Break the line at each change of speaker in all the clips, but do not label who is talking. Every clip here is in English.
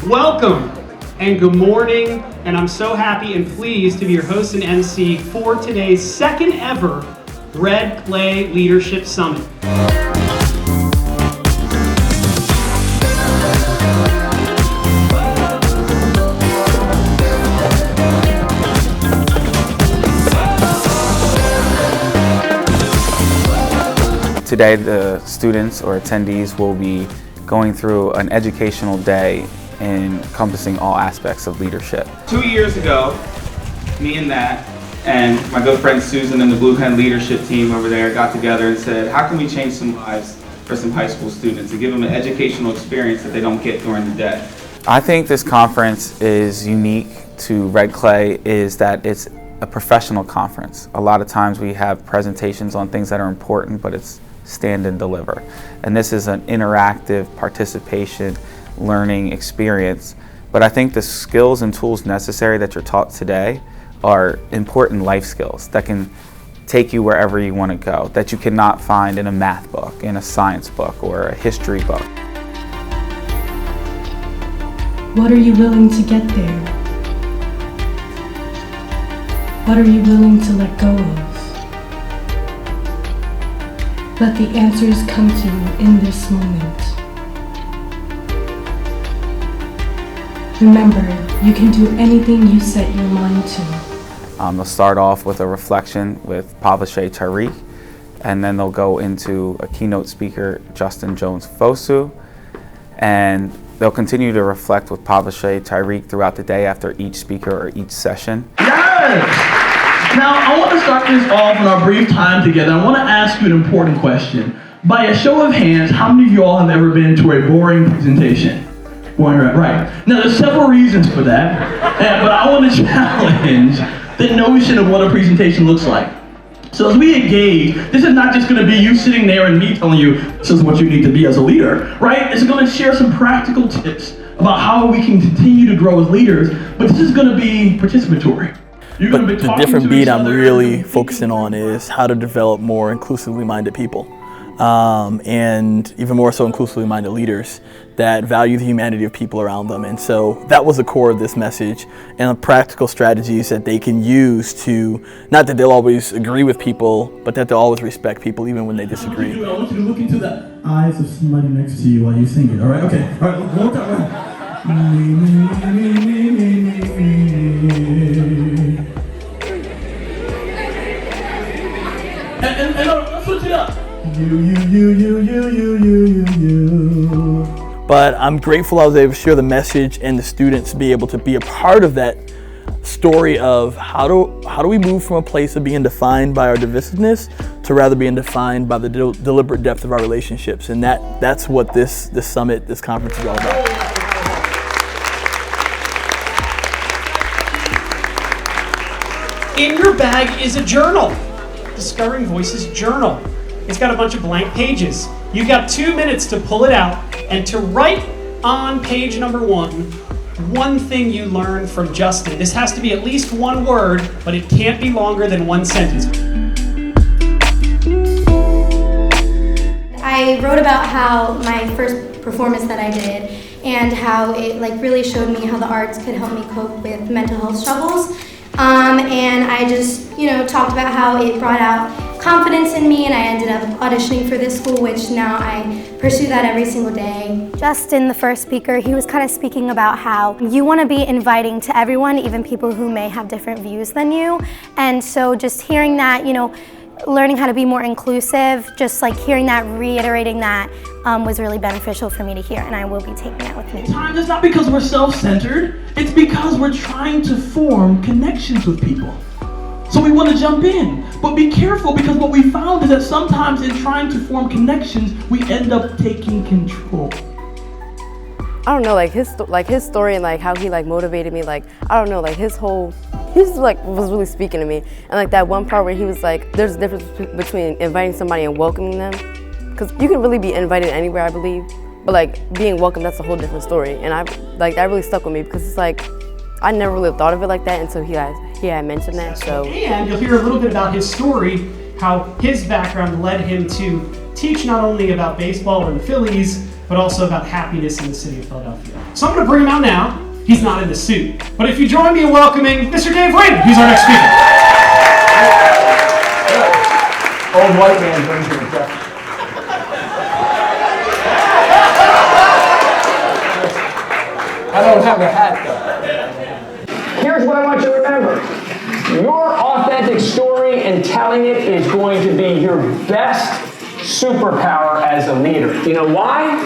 Welcome and good morning, and I'm so happy and pleased to be your host and MC for today's second ever Red Clay Leadership Summit.
Today, the students or attendees will be going through an educational day encompassing all aspects of leadership.
2 years ago, me and Nat and my good friend Susan and the Blue Hen leadership team over there got together and said, how can we change some lives for some high school students and give them an educational experience that they don't get during the day?
I think this conference is unique to Red Clay is that it's a professional conference. A lot of times we have presentations on things that are important, but it's stand and deliver. And this is an interactive participation learning experience. But I think the skills and tools necessary that you're taught today are important life skills that can take you wherever you want to go, that you cannot find in a math book, in a science book, or a history book.
What are you willing to get there? What are you willing to let go of? Let the answers come to you in this moment. Remember, you can do anything you set your mind to.
They'll start off with a reflection with Pavashay Tariq, and then they'll go into a keynote speaker, Justin Jones-Fosu, and they'll continue to reflect with Pavashay Tariq throughout the day after each speaker or each session.
Yes! Now, I want to start this off in our brief time together. I want to ask you an important question. By a show of hands, how many of you all have ever been to a boring presentation? Boring, right. Now, there's several reasons for that, but I want to challenge the notion of what a presentation looks like. So as we engage, this is not just going to be you sitting there and me telling you this is what you need to be as a leader, right? It's going to share some practical tips about how we can continue to grow as leaders, but this is going to be participatory.
But the different beat I'm really focusing on is how to develop more inclusively minded people, and even more so inclusively minded leaders that value the humanity of people around them. And so that was the core of this message, and the practical strategies that they can use to, not that they'll always agree with people, but that they'll always respect people even when they disagree.
I want you to look into the eyes of somebody next to you while you sing it, all right? Okay, all right, one more time. And let's switch it up. You.
But I'm grateful I was able to share the message and the students be able to be a part of that story of how do we move from a place of being defined by our divisiveness to rather being defined by the deliberate depth of our relationships. And that's what this summit, this conference is all about.
In your bag is a journal, Discovering Voices journal. It's got a bunch of blank pages. You've got 2 minutes to pull it out and to write on page number one thing you learned from Justin. This has to be at least one word, but it can't be longer than one sentence.
I wrote about how my first performance that I did and how it really showed me how the arts could help me cope with mental health struggles. And I just, talked about how it brought out confidence in me, and I ended up auditioning for this school, which now I pursue that every single day.
Justin, the first speaker, he was kind of speaking about how you want to be inviting to everyone, even people who may have different views than you. And so just hearing that, learning how to be more inclusive, just hearing that, reiterating that was really beneficial for me to hear, and I will be taking that with me.
Time is not because we're self-centered, it's because we're trying to form connections with people. So we want to jump in, but be careful, because what we found is that sometimes in trying to form connections, we end up taking control.
I don't know, his story and how he motivated me, I don't know, he was really speaking to me. And that one part where he was there's a difference between inviting somebody and welcoming them. Because you can really be invited anywhere, I believe. But being welcomed, that's a whole different story. And that really stuck with me, because it's I never really thought of it like that until he had mentioned that. So.
And you'll hear a little bit about his story, how his background led him to teach not only about baseball and the Phillies, but also about happiness in the city of Philadelphia. So I'm going to bring him out now. He's not in the suit. But if you join me in welcoming Mr. Dave Raymond, who's our next speaker.
Old white man brings you the check. I don't have a hat though. Here's what I want you to remember. Your authentic story and telling it is going to be your best superpower as a leader. You know why?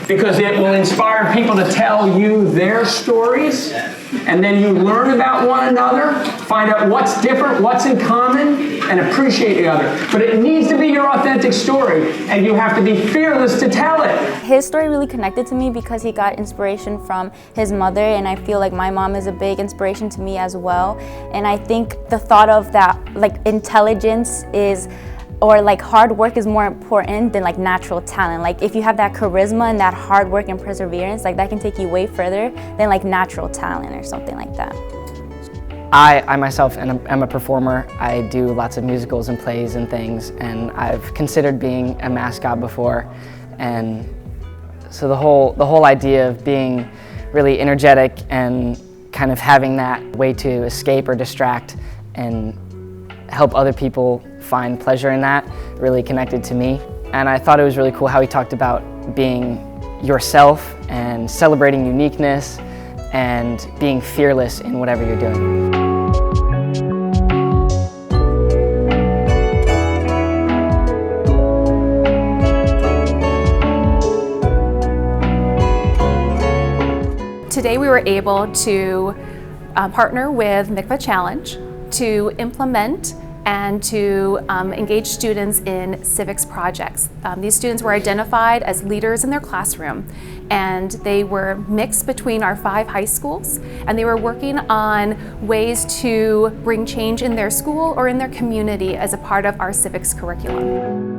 Because it will inspire people to tell you their stories, and then you learn about one another, find out what's different, what's in common, and appreciate the other. But it needs to be your authentic story, and you have to be fearless to tell it.
His story really connected to me because he got inspiration from his mother, and I feel like my mom is a big inspiration to me as well. And I think the thought of that, like, intelligence is, or like hard work is more important than like natural talent. Like if you have that charisma and that hard work and perseverance, like that can take you way further than like natural talent or something like that.
I myself am a performer. I do lots of musicals and plays and things, and I've considered being a mascot before. And so the whole idea of being really energetic and kind of having that way to escape or distract and help other people find pleasure in that really connected to me. And I thought it was really cool how he talked about being yourself and celebrating uniqueness and being fearless in whatever you're doing.
Today we were able to partner with Mikvah Challenge to implement and to engage students in civics projects. These students were identified as leaders in their classroom, and they were mixed between our 5 high schools, and they were working on ways to bring change in their school or in their community as a part of our civics curriculum.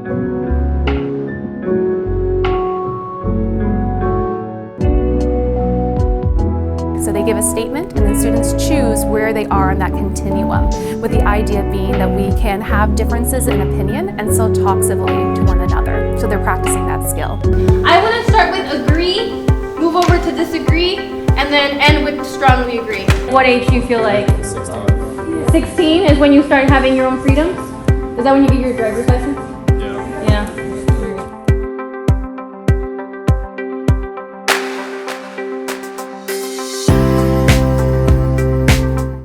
So they give a statement, and then students choose where they are on that continuum, with the idea being that we can have differences in opinion and still talk civilly to one another. So they're practicing that skill.
I want to start with agree, move over to disagree, and then end with strongly agree.
What age do you feel like? 16 is when you start having your own freedoms? Is that when you get your driver's license? Yeah.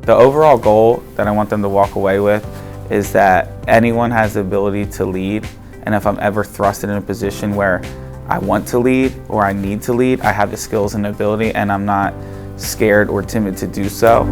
The overall goal that I want them to walk away with is that anyone has the ability to lead, and if I'm ever thrusted in a position where I want to lead or I need to lead, I have the skills and ability, and I'm not scared or timid to do so.